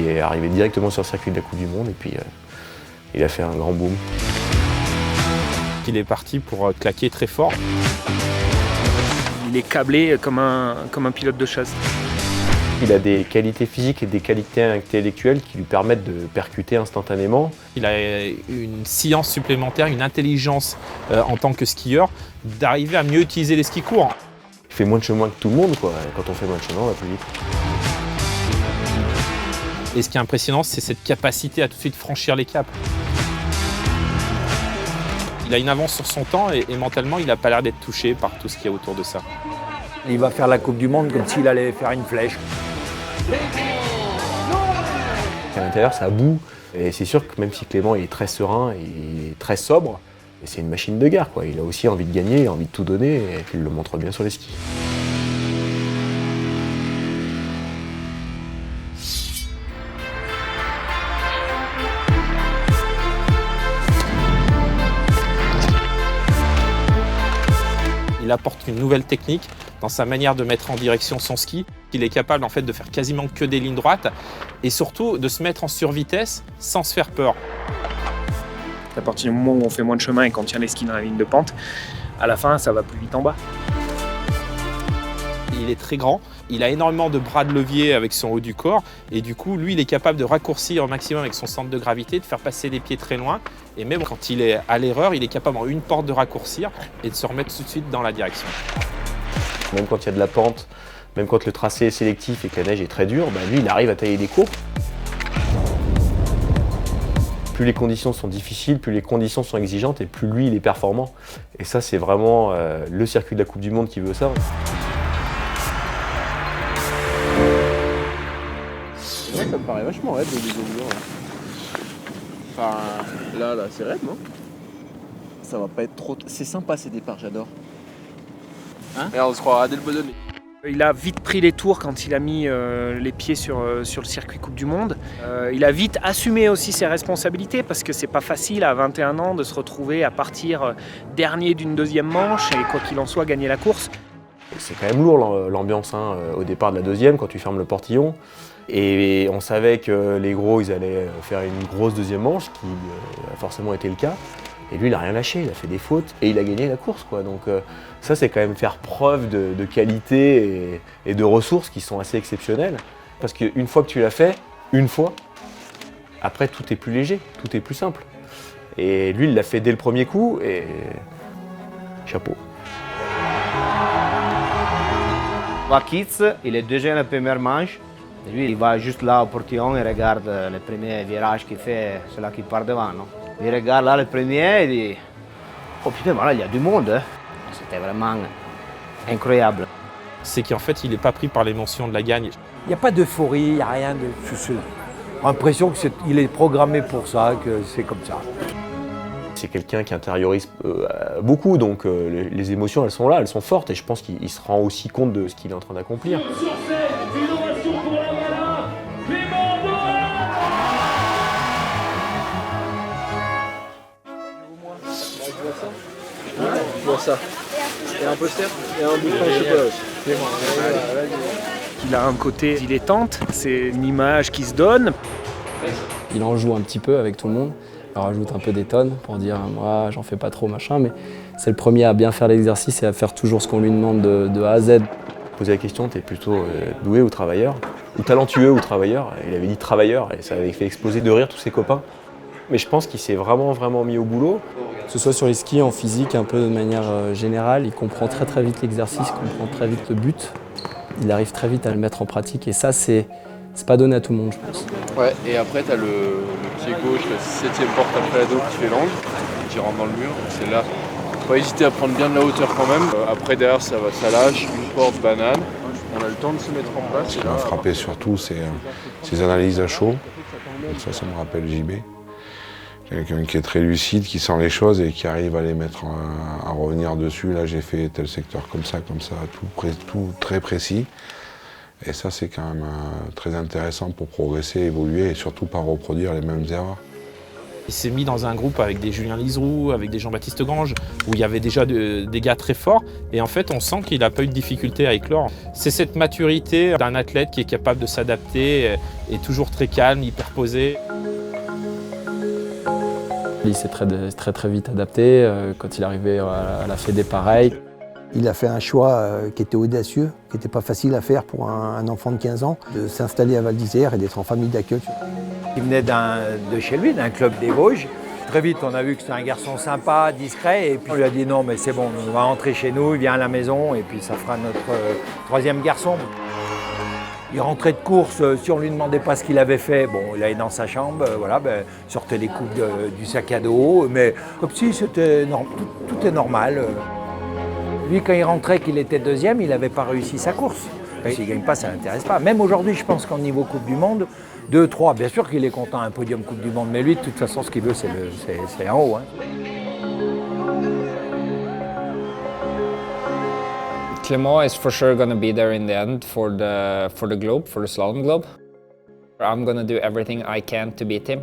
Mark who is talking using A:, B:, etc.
A: il est arrivé directement sur le circuit de la Coupe du Monde et puis il a fait un grand boom.
B: Il est parti pour claquer très fort.
C: Il est câblé comme un pilote de chasse.
A: Il a des qualités physiques et des qualités intellectuelles qui lui permettent de percuter instantanément.
B: Il a une science supplémentaire, une intelligence en tant que skieur, d'arriver à mieux utiliser les skis courts.
A: Il fait moins de chemin que tout le monde, quoi. Quand on fait moins de chemin, on va plus vite.
B: Et ce qui est impressionnant, c'est cette capacité à tout de suite franchir les caps. Il a une avance sur son temps et mentalement, il n'a pas l'air d'être touché par tout ce qu'il y a autour de ça.
D: Il va faire la Coupe du Monde comme s'il allait faire une flèche.
A: À l'intérieur, ça boue. Et c'est sûr que même si Clément est très serein, il est très sobre, c'est une machine de guerre, quoi. Il a aussi envie de gagner, envie de tout donner, et puis il le montre bien sur les skis.
B: Il apporte une nouvelle technique dans sa manière de mettre en direction son ski. Il est capable en fait de faire quasiment que des lignes droites et surtout de se mettre en survitesse sans se faire peur.
C: À partir du moment où on fait moins de chemin et qu'on tient les skis dans la ligne de pente, à la fin, ça va plus vite en bas.
B: Il est très grand, il a énormément de bras de levier avec son haut du corps et du coup, lui, il est capable de raccourcir au maximum avec son centre de gravité, de faire passer les pieds très loin et même quand il est à l'erreur, il est capable en une porte de raccourcir et de se remettre tout de suite dans la direction.
A: Même quand il y a de la pente, même quand le tracé est sélectif et que la neige est très dure, lui, il arrive à tailler des courbes. Plus les conditions sont difficiles, plus les conditions sont exigeantes et plus lui, il est performant. Et ça, c'est vraiment le circuit de la Coupe du Monde qui veut ça.
E: C'est vrai que ça me paraît vachement raide de désolure. Enfin, là, c'est raide, non? Ça va pas être trop... C'est sympa ces départs, j'adore. Hein? Regarde, on se croirait à Delbodon.
C: Il a vite pris les tours quand il a mis les pieds sur le circuit Coupe du Monde. Il a vite assumé aussi ses responsabilités parce que c'est pas facile à 21 ans de se retrouver à partir dernier d'une deuxième manche et quoi qu'il en soit gagner la course.
A: C'est quand même lourd l'ambiance au départ de la deuxième quand tu fermes le portillon. Et on savait que les gros ils allaient faire une grosse deuxième manche qui a forcément été le cas. Et lui il a rien lâché, il a fait des fautes et il a gagné la course, quoi. Donc ça c'est quand même faire preuve de qualité et de ressources qui sont assez exceptionnelles. Parce qu'une fois que tu l'as fait, une fois, après tout est plus léger, tout est plus simple. Et lui il l'a fait dès le premier coup et chapeau.
F: Vakitz, il est déjà la première manche. Lui, il va juste là au portillon et regarde le premier virage qu'il fait, celui qui part devant. Non? Il regarde là le premier et dit « Oh putain, voilà, il y a du monde. Hein. » C'était vraiment incroyable.
B: C'est qu'en fait, il n'est pas pris par l'émotion de la gagne.
D: Il n'y a pas d'euphorie, il n'y a rien de... J'ai l'impression qu'il est programmé pour ça, que c'est comme ça.
A: C'est quelqu'un qui intériorise beaucoup, donc les émotions elles sont là, elles sont fortes et je pense qu'il se rend aussi compte de ce qu'il est en train d'accomplir.
E: Je vois ça. Il y a un poster, il y a un bouton de chocolat aussi.
C: Il a un côté dilettante, c'est une image qui se donne.
G: Il en joue un petit peu avec tout le monde. Il rajoute un peu des tonnes pour dire moi j'en fais pas trop machin, mais c'est le premier à bien faire l'exercice et à faire toujours ce qu'on lui demande de A à Z.
A: Poser la question, t'es plutôt doué ou travailleur, ou talentueux ou travailleur. Il avait dit travailleur et ça avait fait exploser de rire tous ses copains. Mais je pense qu'il s'est vraiment mis au boulot.
G: Que ce soit sur les skis, en physique, un peu de manière générale, il comprend très vite l'exercice, il comprend très vite le but. Il arrive très vite à le mettre en pratique et ça c'est pas donné à tout le monde, je pense.
E: Ouais, et après t'as le pied gauche, la 7ème porte après la dos qui fait l'angle, qui rentre dans le mur. C'est là. Faut pas hésiter à prendre bien de la hauteur quand même. Après derrière ça lâche, une porte banane. On a le temps de se mettre en place.
H: Ce qui m'a frappé surtout, c'est ses analyses à chaud. Donc ça me rappelle JB. Quelqu'un qui est très lucide, qui sent les choses et qui arrive à les mettre, à revenir dessus. Là, j'ai fait tel secteur comme ça, tout très précis. Et ça, c'est quand même très intéressant pour progresser, évoluer et surtout pas reproduire les mêmes erreurs.
B: Il s'est mis dans un groupe avec des Julien Liseroux, avec des Jean-Baptiste Grange, où il y avait déjà des gars très forts. Et en fait, on sent qu'il n'a pas eu de difficulté à éclore. C'est cette maturité d'un athlète qui est capable de s'adapter, et toujours très calme, hyper posé.
G: Il s'est très vite adapté. Quand il est arrivé à la Fédé, pareil.
I: Il a fait un choix qui était audacieux, qui n'était pas facile à faire pour un enfant de 15 ans, de s'installer à Val d'Isère et d'être en famille d'accueil.
D: Il venait de chez lui, d'un club des Vosges. Très vite, on a vu que c'était un garçon sympa, discret, et puis on lui a dit non, mais c'est bon, on va rentrer chez nous, il vient à la maison, et puis ça fera notre troisième garçon. Il rentrait de course, si on ne lui demandait pas ce qu'il avait fait, bon, il allait dans sa chambre, voilà, sortait les coupes du sac à dos, mais comme si c'était tout est normal. Lui, quand il rentrait qu'il était deuxième, il n'avait pas réussi sa course. S'il ne gagne pas, ça ne l'intéresse pas. Même aujourd'hui, je pense qu'en niveau Coupe du Monde, 2, 3, bien sûr qu'il est content un podium Coupe du Monde, mais lui, de toute façon, ce qu'il veut, c'est en haut. Hein.
J: Clément is for sure going to be there in the end for the globe, for the slalom globe. I'm going to do everything I can to beat him.